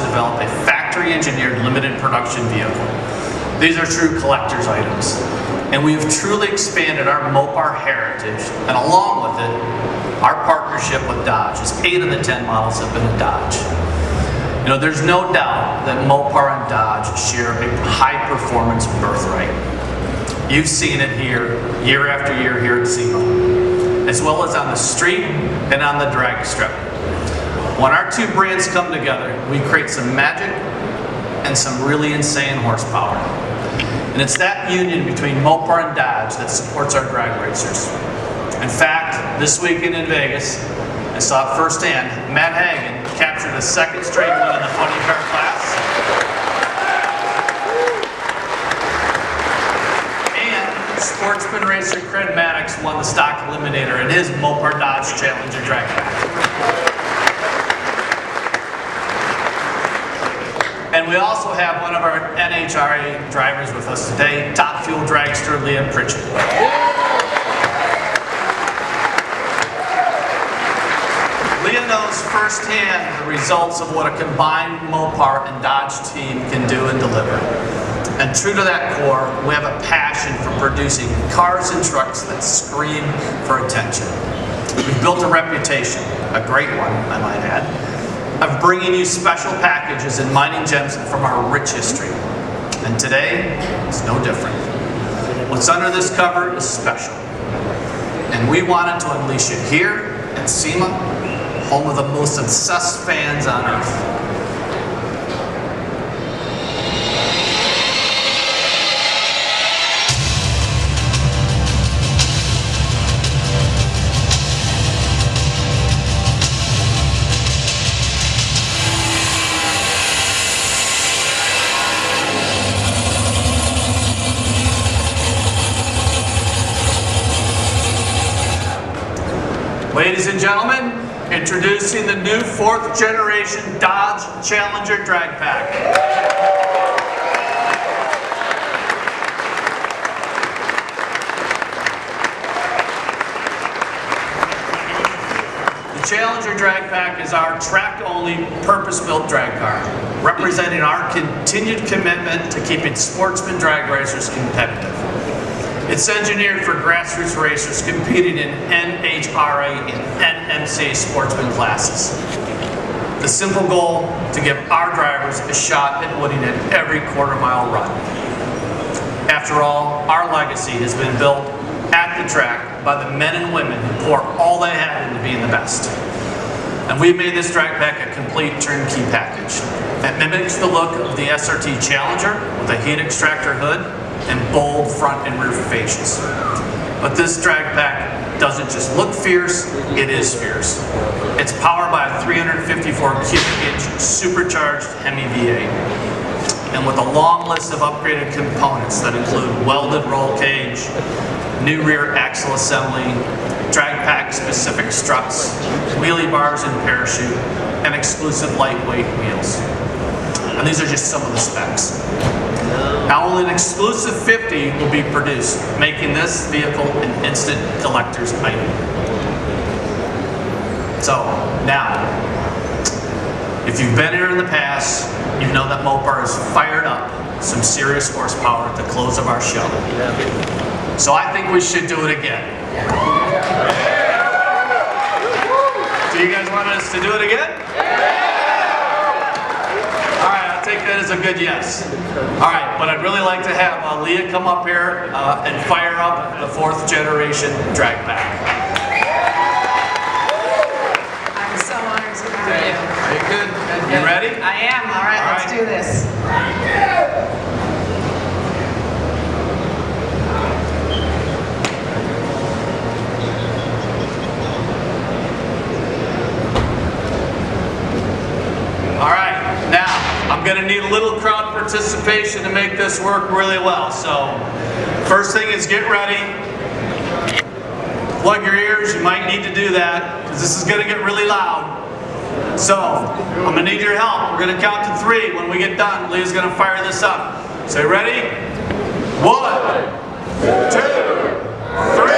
develop a factory-engineered limited production vehicle. These are true collector's items. And we have truly expanded our Mopar heritage, and along with it, our partnership with Dodge, as 8 of the 10 models have been a Dodge. You know, there's no doubt that Mopar and Dodge share a high-performance birthright. You've seen it here, year after year here at SEMA, as well as on the street and on the drag strip. When our two brands come together, we create some magic and some really insane horsepower. And it's that union between Mopar and Dodge that supports our drag racers. In fact, this weekend in Vegas, I saw it firsthand. Matt Hagen captured a second straight win in the funny car class. And sportsman racer Craig Maddox won the stock eliminator in his Mopar Dodge Challenger drag pack. And we also have one of our NHRA drivers with us today, Top Fuel dragster Leah Pritchett. Leah knows firsthand the results of what a combined Mopar and Dodge team can do and deliver. And true to that core, we have a passion for producing cars and trucks that scream for attention. We've built a reputation, a great one, I might add, of bringing you special packages and mining gems from our rich history. And today is no different. What's under this cover is special. And we wanted to unleash it here at SEMA, home of the most obsessed fans on earth. Ladies and gentlemen, introducing the new 4th generation Dodge Challenger drag pack. The Challenger drag pack is our track-only, purpose-built drag car, representing our continued commitment to keeping sportsman drag racers competitive. It's engineered for grassroots racers competing in NHRA and NMCA sportsman classes. The simple goal, to give our drivers a shot at winning at every quarter-mile run. After all, our legacy has been built at the track by the men and women who pour all they have into being the best. And we've made this drag pack a complete turnkey package that mimics the look of the SRT Challenger with a heat extractor hood and bold front and rear fascias. But this drag pack doesn't just look fierce, it is fierce. It's powered by a 354 cubic inch supercharged Hemi V8. And with a long list of upgraded components that include welded roll cage, new rear axle assembly, drag pack specific struts, wheelie bars and parachute, and exclusive lightweight wheels. And these are just some of the specs. Now only an exclusive 50 will be produced, making this vehicle an instant collector's item. So now, if you've been here in the past, you know that Mopar has fired up some serious horsepower at the close of our show. So I think we should do it again. Do you guys want us to do it again? All right, I'll take that as a good yes. All right, but I'd really like to have Leah come up here and fire up the 4th generation drag pack. I'm so honored to be here. Are you good? You ready? I am. All right, let's do this. All right, now I'm going to need a little crowd participation to make this work really well. So, first thing is get ready. Plug your ears, you might need to do that because this is going to get really loud. So, I'm going to need your help. We're going to count to 3. When we get done, Leah's going to fire this up. So, you ready? 1, 2, 3.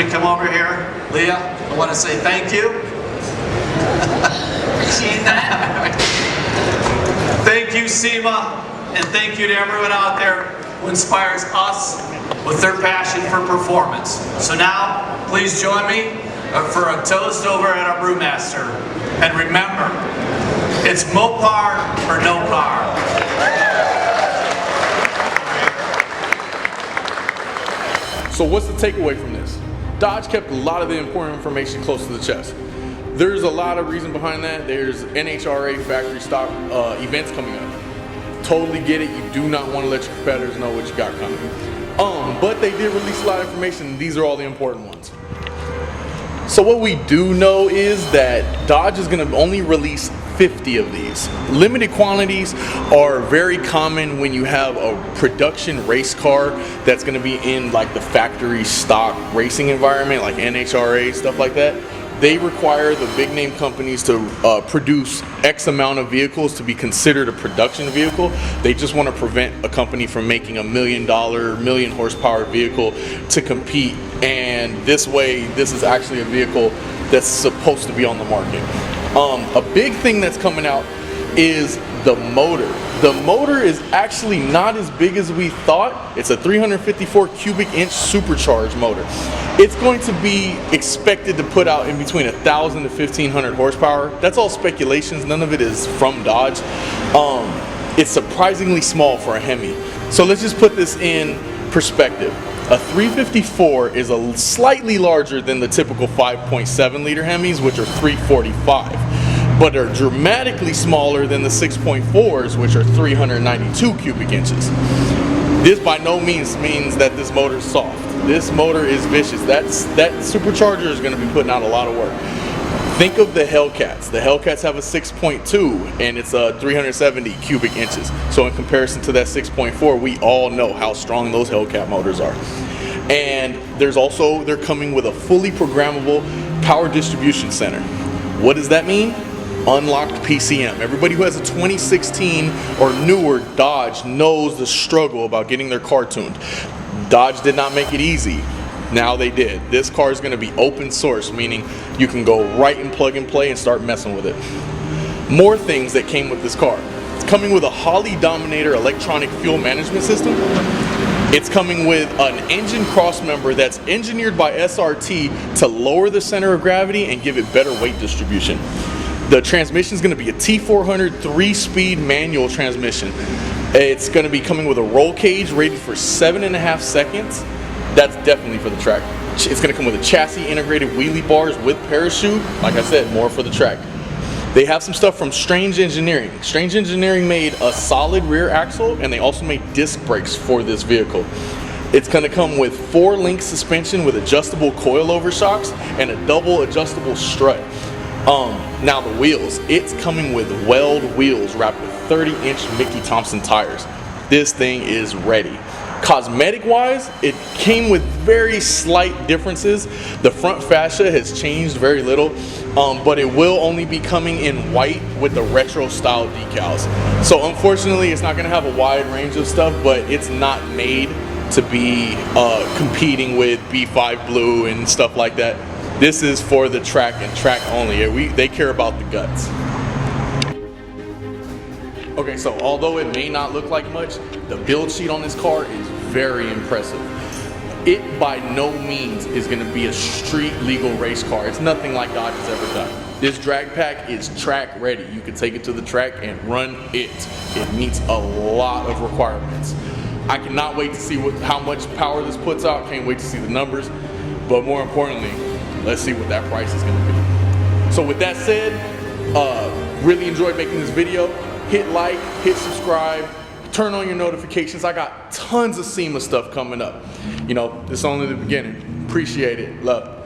you come over here? Leah, I want to say thank you. Appreciate that. Thank you, SEMA, and thank you to everyone out there who inspires us with their passion for performance. So now, please join me for a toast over at our brewmaster. And remember, it's Mopar or no par. So what's the takeaway from this? Dodge kept a lot of the important information close to the chest. There's a lot of reason behind that. There's NHRA factory stock events coming up. Totally get it. You do not want to let your competitors know what you got coming. But they did release a lot of information, and these are all the important ones. So what we do know is that Dodge is going to only release 50 of these. Limited quantities are very common when you have a production race car that's going to be in like the factory stock racing environment, like NHRA, stuff like that. They require the big name companies to produce X amount of vehicles to be considered a production vehicle. They just want to prevent a company from making $1 million, million horsepower vehicle to compete. And this way, this is actually a vehicle that's supposed to be on the market. A big thing that's coming out is the motor. The motor is actually not as big as we thought. It's a 354 cubic inch supercharged motor. It's going to be expected to put out in between 1,000 to 1,500 horsepower. That's all speculations. None of it is from Dodge. It's surprisingly small for a Hemi. So let's just put this in perspective. A 354 is a slightly larger than the typical 5.7 liter Hemis, which are 345, but are dramatically smaller than the 6.4s, which are 392 cubic inches. This by no means means that this motor is soft. This motor is vicious. That supercharger is going to be putting out a lot of work. Think of the Hellcats. The Hellcats have a 6.2 and it's 370 cubic inches. So in comparison to that 6.4, we all know how strong those Hellcat motors are. And they're coming with a fully programmable power distribution center. What does that mean? Unlocked PCM. Everybody who has a 2016 or newer Dodge knows the struggle about getting their car tuned. Dodge did not make it easy. Now they did. This car is going to be open source, meaning you can go right and plug and play and start messing with it. More things that came with this car. It's coming with a Holley Dominator electronic fuel management system. It's coming with an engine crossmember that's engineered by SRT to lower the center of gravity and give it better weight distribution. The transmission is going to be a T400 3-speed manual transmission. It's going to be coming with a roll cage rated for 7.5 seconds. That's definitely for the track. It's going to come with a chassis integrated wheelie bars with parachute. Like I said, more for the track. They have some stuff from Strange Engineering. Strange Engineering made a solid rear axle, and they also made disc brakes for this vehicle. It's going to come with 4-link suspension with adjustable coilover shocks and a double adjustable strut. Now the wheels. It's coming with weld wheels wrapped with 30-inch Mickey Thompson tires. This thing is ready. Cosmetic wise, it came with very slight differences. The front fascia has changed very little, but it will only be coming in white with the retro style decals. So unfortunately, it's not going to have a wide range of stuff, but it's not made to be competing with B5 Blue and stuff like that. This is for the track and track only. They care about the guts. Okay, so although it may not look like much, the build sheet on this car is very impressive. It by no means is going to be a street legal race car. It's nothing like Dodge has ever done. This drag pack is track ready. You can take it to the track and run it. It meets a lot of requirements. I cannot wait to see how much power this puts out. Can't wait to see the numbers. But more importantly, let's see what that price is going to be. So with that said, really enjoyed making this video. Hit like, hit subscribe, turn on your notifications. I got tons of SEMA stuff coming up. You know, this is only the beginning. Appreciate it. Love.